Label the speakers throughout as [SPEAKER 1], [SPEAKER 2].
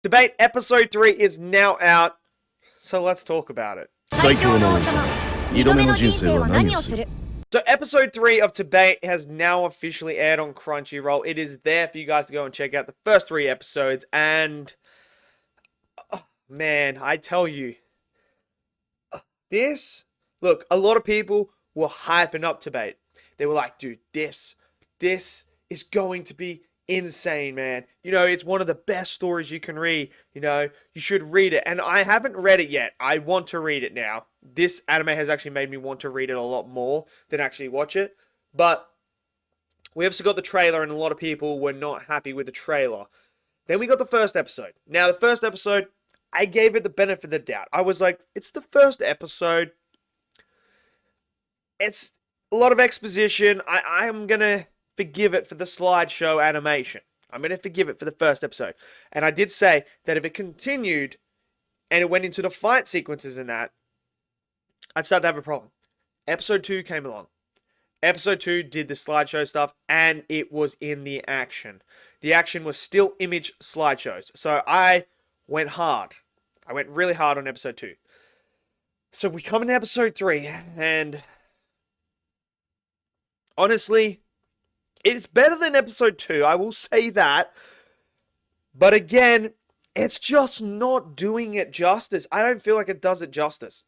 [SPEAKER 1] Debate episode 3 is now out, so let's talk about it.
[SPEAKER 2] 最強の王様二度目の人生は何をする
[SPEAKER 1] So episode 3 of Tbate has now officially aired on Crunchyroll. It is there for you guys to go and check out the first 3 episodes, and man, I tell you, this, look, a lot of people were hyping up Tbate. They were like, dude, this is going to be insane, man. You know, it's one of the best stories you can read. You know, you should read it. And I haven't read it yet. I want to read it now. This anime has actually made me want to read it a lot more than actually watch it. But we also got the trailer, and a lot of people were not happy with the trailer. Then we got the first episode. Now, the first episode, I gave it the benefit of the doubt. I was like, it's the first episode. It's a lot of exposition. I am going to forgive it for the slideshow animation. I'm going to forgive it for the first episode. And I did say that if it continued and it went into the fight sequences and that, I'd start to have a problem. Episode 2 came along. Episode 2 did the slideshow stuff, and it was in the action. The action was still image slideshows. So I went hard. I went really hard on episode 2. So we come into episode 3, and honestly, it's better than episode 2, I will say that. But again, it's just not doing it justice. I don't feel like it does it justice.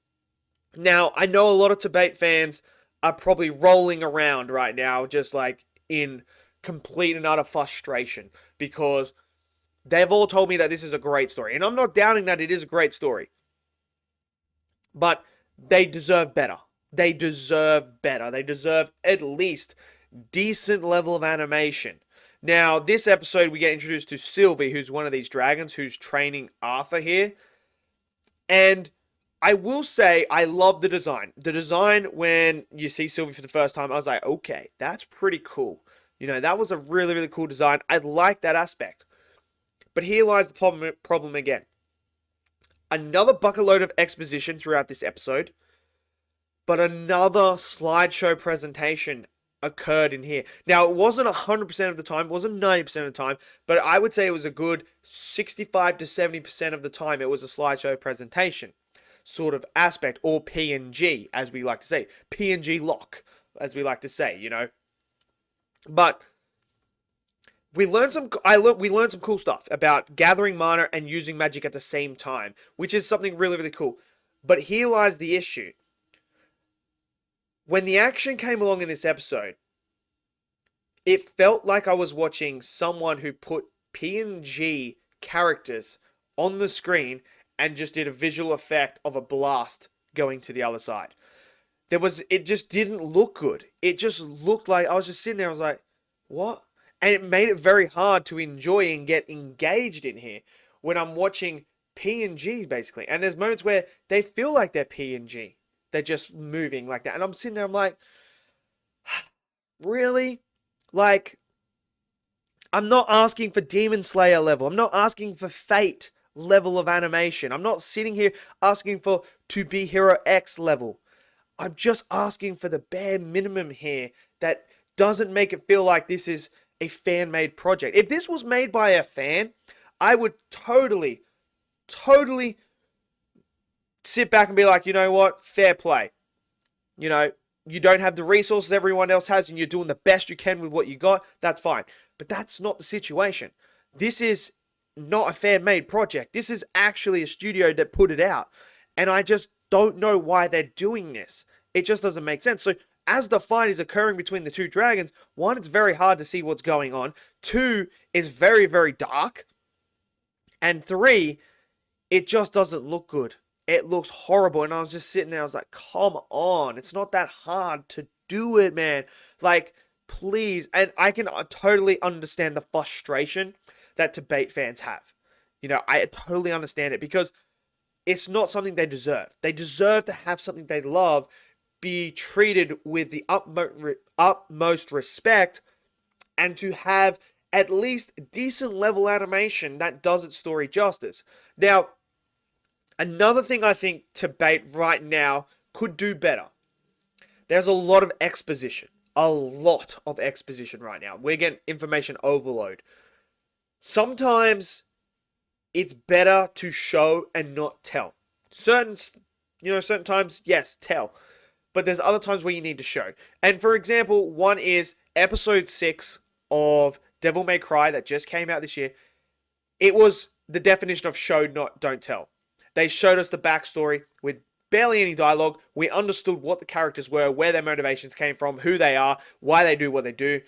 [SPEAKER 1] Now, I know a lot of Tbate fans are probably rolling around right now, just like in complete and utter frustration, because they've all told me that this is a great story. And I'm not doubting that it is a great story. But they deserve better. They deserve better. They deserve at least decent level of animation. Now, this episode, we get introduced to Sylvie, who's one of these dragons, who's training Arthur here. And I will say, I love the design. The design, when you see Sylvie for the first time, I was like, okay, that's pretty cool. You know, that was a really, really cool design. I like that aspect. But here lies the problem again. Another bucket load of exposition throughout this episode, but another slideshow presentation occurred in here. Now, it wasn't 100% of the time, it wasn't 90% of the time, but I would say it was a good 65 to 70% of the time it was a slideshow presentation sort of aspect, or PNG, as we like to say. PNG lock, as we like to say, you know. But we learned some cool stuff about gathering mana and using magic at the same time, which is something really, really cool. But here lies the issue. When the action came along in this episode, it felt like I was watching someone who put PNG characters on the screen and just did a visual effect of a blast going to the other side. It just didn't look good. It just looked like, I was just sitting there, I was like, what? And it made it very hard to enjoy and get engaged in here when I'm watching PNG, basically. And there's moments where they feel like they're PNG. They're just moving like that. And I'm sitting there, I'm like, really? Like, I'm not asking for Demon Slayer level. I'm not asking for Fate level of animation. I'm not sitting here asking for To Be Hero X level. I'm just asking for the bare minimum here that doesn't make it feel like this is a fan-made project. If this was made by a fan, I would totally sit back and be like, you know what? Fair play. You know, you don't have the resources everyone else has and you're doing the best you can with what you got. That's fine. But that's not the situation. This is not a fan-made project. This is actually a studio that put it out. And I just don't know why they're doing this. It just doesn't make sense. So as the fight is occurring between the two dragons, one, it's very hard to see what's going on. Two, is very, very dark. And three, it just doesn't look good. It looks horrible. And I was just sitting there, I was like, come on. It's not that hard to do it, man. Like, please. And I can totally understand the frustration that Tbate fans have. You know, I totally understand it because it's not something they deserve. They deserve to have something they love be treated with the utmost respect and to have at least decent level animation that does its story justice. Now, another thing I think Tbate right now could do better. There's a lot of exposition. A lot of exposition right now. We're getting information overload. Sometimes it's better to show and not tell. Certain times, yes, tell. But there's other times where you need to show. And for example, one is episode 6 of Devil May Cry that just came out this year. It was the definition of show, not don't tell. They showed us the backstory with barely any dialogue. We understood what the characters were, where their motivations came from, who they are, why they do what they do.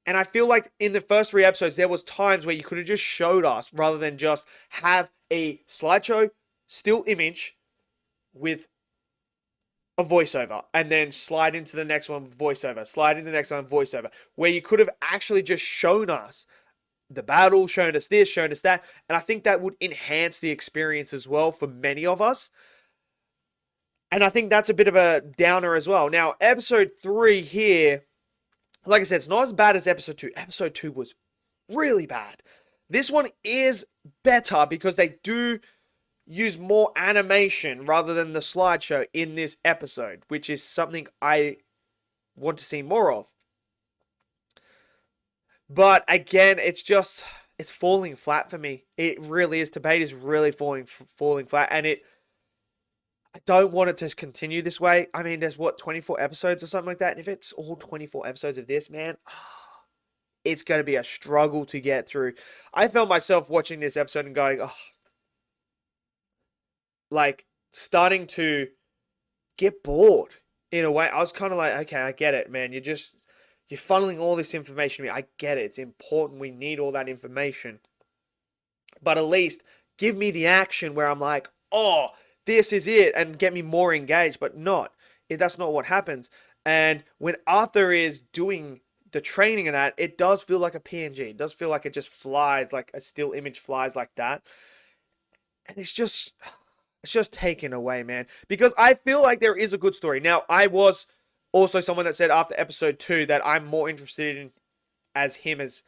[SPEAKER 1] And I feel like in the first 3 episodes, there was times where you could have just showed us rather than just have a slideshow, still image with a voiceover and then slide into the next one, voiceover, slide into the next one, voiceover, where you could have actually just shown us the battle, shown us this, shown us that. And I think that would enhance the experience as well for many of us. And I think that's a bit of a downer as well. Now, episode 3 here, like I said, it's not as bad as episode 2. Episode 2 was really bad. This one is better because they do use more animation rather than the slideshow in this episode, which is something I want to see more of. But again, it's falling flat for me. It really is. Tbate is really falling flat, and I don't want it to continue this way. I mean, there's 24 episodes or something like that, and if it's all 24 episodes of this, man, it's going to be a struggle to get through. I felt myself watching this episode and going, like starting to get bored in a way. I was kind of like, okay, I get it, man. You're funneling all this information to me. I get it. It's important. We need all that information. But at least give me the action where I'm like, oh, this is it, and get me more engaged. But that's not what happens. And when Arthur is doing the training of that, it does feel like a PNG. It does feel like it just flies, like a still image flies like that. And it's just taken away, man. Because I feel like there is a good story. Now, I was also someone that said after episode 2 that I'm more interested in him as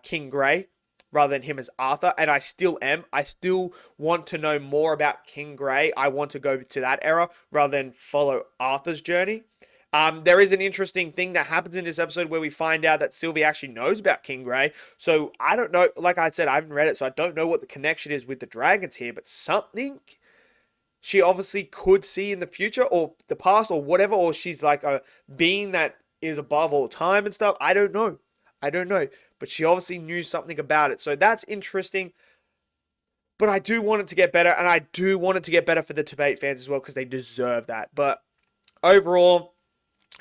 [SPEAKER 1] King Grey rather than him as Arthur, and I still am. I still want to know more about King Grey. I want to go to that era rather than follow Arthur's journey. There is an interesting thing that happens in this episode where we find out that Sylvie actually knows about King Grey. So I don't know, like I said, I haven't read it, so I don't know what the connection is with the dragons here, but something she obviously could see in the future or the past or whatever, or she's like a being that is above all time and stuff. I don't know. But she obviously knew something about it. So that's interesting. But I do want it to get better, and I do want it to get better for the Tbate fans as well because they deserve that. But overall,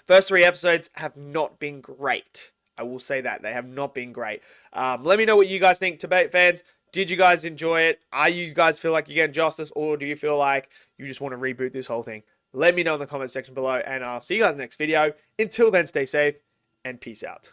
[SPEAKER 1] first 3 episodes have not been great. I will say that. They have not been great. Let me know what you guys think, Tbate fans. Did you guys enjoy it? Are you guys feel like you're getting justice, or do you feel like you just want to reboot this whole thing? Let me know in the comment section below, and I'll see you guys in the next video. Until then, stay safe, and peace out.